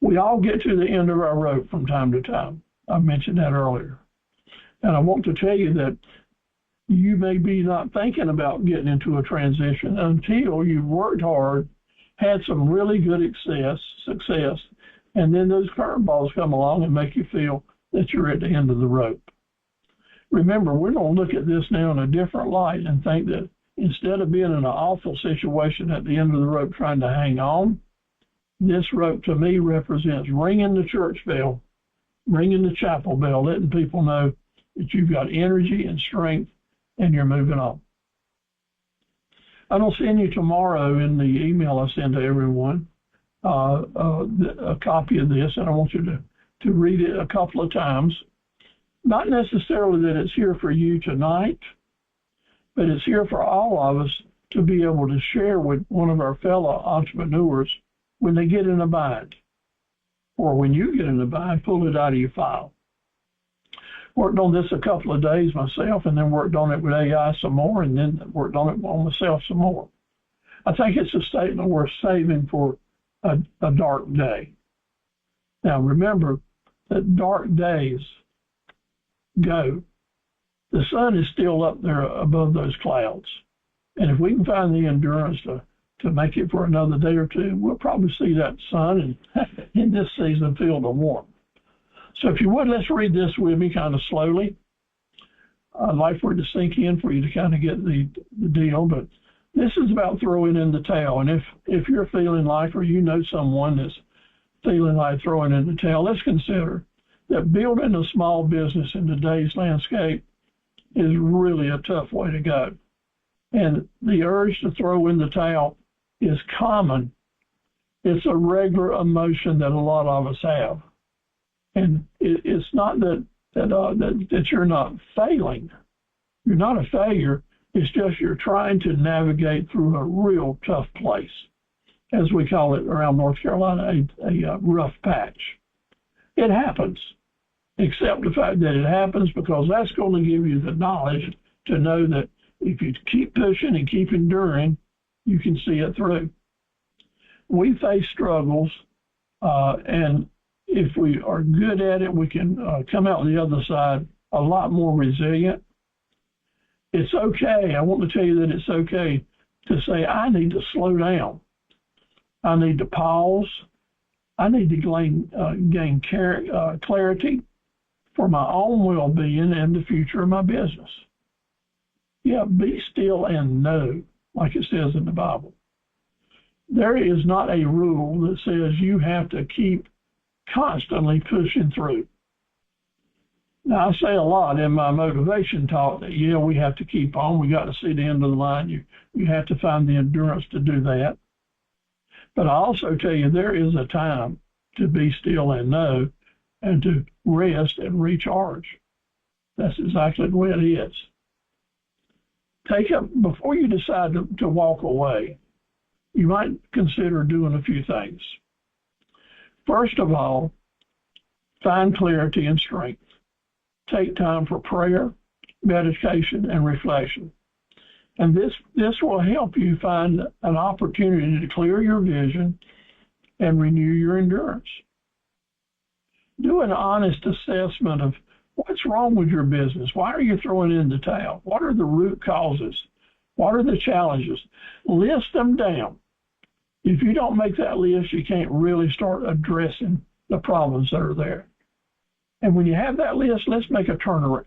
We all get to the end of our rope from time to time. I mentioned that earlier. And I want to tell you that you may be not thinking about getting into a transition until you've worked hard had some really good success, and then those curveballs come along and make you feel that you're at the end of the rope. Remember, we're going to look at this now in a different light and think that instead of being in an awful situation at the end of the rope trying to hang on, this rope to me represents ringing the church bell, ringing the chapel bell, letting people know that you've got energy and strength and you're moving on. I'll send you tomorrow in the email I send to everyone a copy of this, and I want you to read it a couple of times. Not necessarily that it's here for you tonight, but it's here for all of us to be able to share with one of our fellow entrepreneurs when they get in a bind, or when you get in a bind, pull it out of your file. Worked on this a couple of days myself, and then worked on it with AI some more, and then worked on it on myself some more. I think it's a statement worth saving for a dark day. Now remember that dark days go. The sun is still up there above those clouds. And if we can find the endurance to make it for another day or two, we'll probably see that sun and in this season feel the warmth. So if you would, let's read this with me kind of slowly. I'd like for it to sink in for you to kind of get the deal, but this is about throwing in the towel. And if you're feeling like, or you know someone that's feeling like throwing in the towel, let's consider that building a small business in today's landscape is really a tough way to go. And the urge to throw in the towel is common. It's a regular emotion that a lot of us have. And it's not that you're not failing. You're not a failure. It's just you're trying to navigate through a real tough place, as we call it around North Carolina, a rough patch. It happens. Accept the fact that it happens, because that's going to give you the knowledge to know that if you keep pushing and keep enduring, you can see it through. We face struggles, and if we are good at it, we can come out the other side a lot more resilient. It's okay. I want to tell you that it's okay to say, I need to slow down. I need to pause. I need to gain clarity for my own well-being and the future of my business. Yeah, be still and know, like it says in the Bible. There is not a rule that says you have to keep constantly pushing through. Now, I say a lot in my motivation talk that, yeah, we have to keep on. We got to see the end of the line. You have to find the endurance to do that. But I also tell you there is a time to be still and know, and to rest and recharge. That's exactly the way it is. Before you decide to walk away, you might consider doing a few things. First of all, find clarity and strength. Take time for prayer, meditation, and reflection. And this will help you find an opportunity to clear your vision and renew your endurance. Do an honest assessment of what's wrong with your business. Why are you throwing in the towel? What are the root causes? What are the challenges? List them down. If you don't make that list, you can't really start addressing the problems that are there. And when you have that list, let's make a turnaround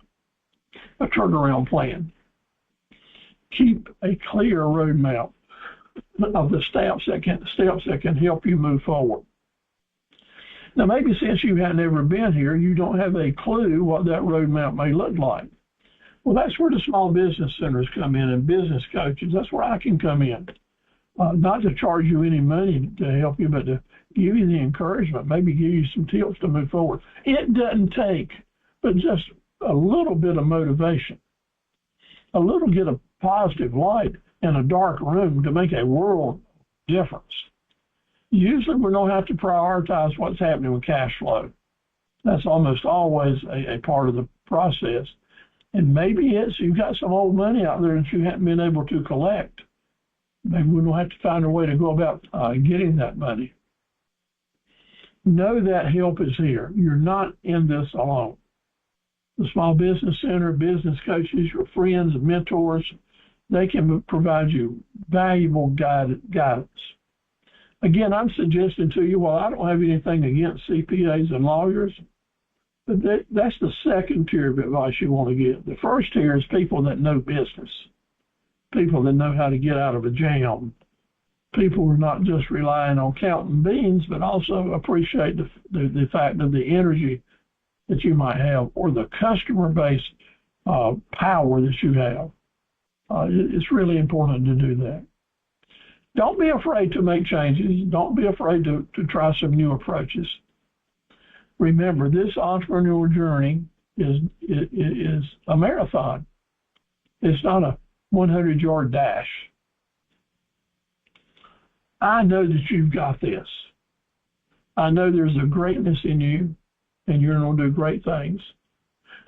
plan. Keep a clear roadmap of the steps that can help you move forward. Now, maybe since you have never been here, you don't have a clue what that roadmap may look like. Well, that's where the small business centers come in, and business coaches. That's where I can come in. Not to charge you any money to help you, but to give you the encouragement, maybe give you some tips to move forward. It doesn't take but just a little bit of motivation, a little bit of positive light in a dark room to make a world difference. Usually we don't have to prioritize what's happening with cash flow. That's almost always a part of the process. And maybe you've got some old money out there that you haven't been able to collect. Maybe we don't have to find a way to go about getting that money. Know that help is here. You're not in this alone. The Small Business Center, business coaches, your friends and mentors, they can provide you valuable guidance. Again, I'm suggesting to you, well, I don't have anything against CPAs and lawyers, but that's the second tier of advice you want to get. The first tier is people that know business, people that know how to get out of a jam, people who are not just relying on counting beans, but also appreciate the fact of the energy that you might have or the customer base power that you have. It's really important to do that. Don't be afraid to make changes. Don't be afraid to try some new approaches. Remember, this entrepreneurial journey is a marathon. It's not a 100-yard dash. I know that you've got this. I know there's a greatness in you, and you're going to do great things.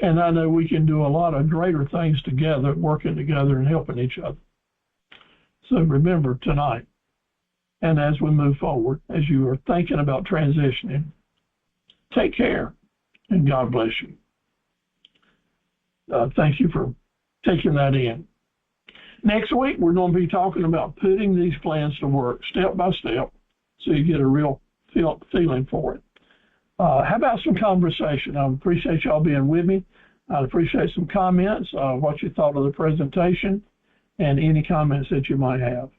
And I know we can do a lot of greater things together, working together and helping each other. So remember tonight, and as we move forward, as you are thinking about transitioning, take care, and God bless you. Thank you for taking that in. Next week, we're going to be talking about putting these plans to work step by step so you get a real feeling for it. How about some conversation? I appreciate y'all being with me. I'd appreciate some comments, what you thought of the presentation, and any comments that you might have.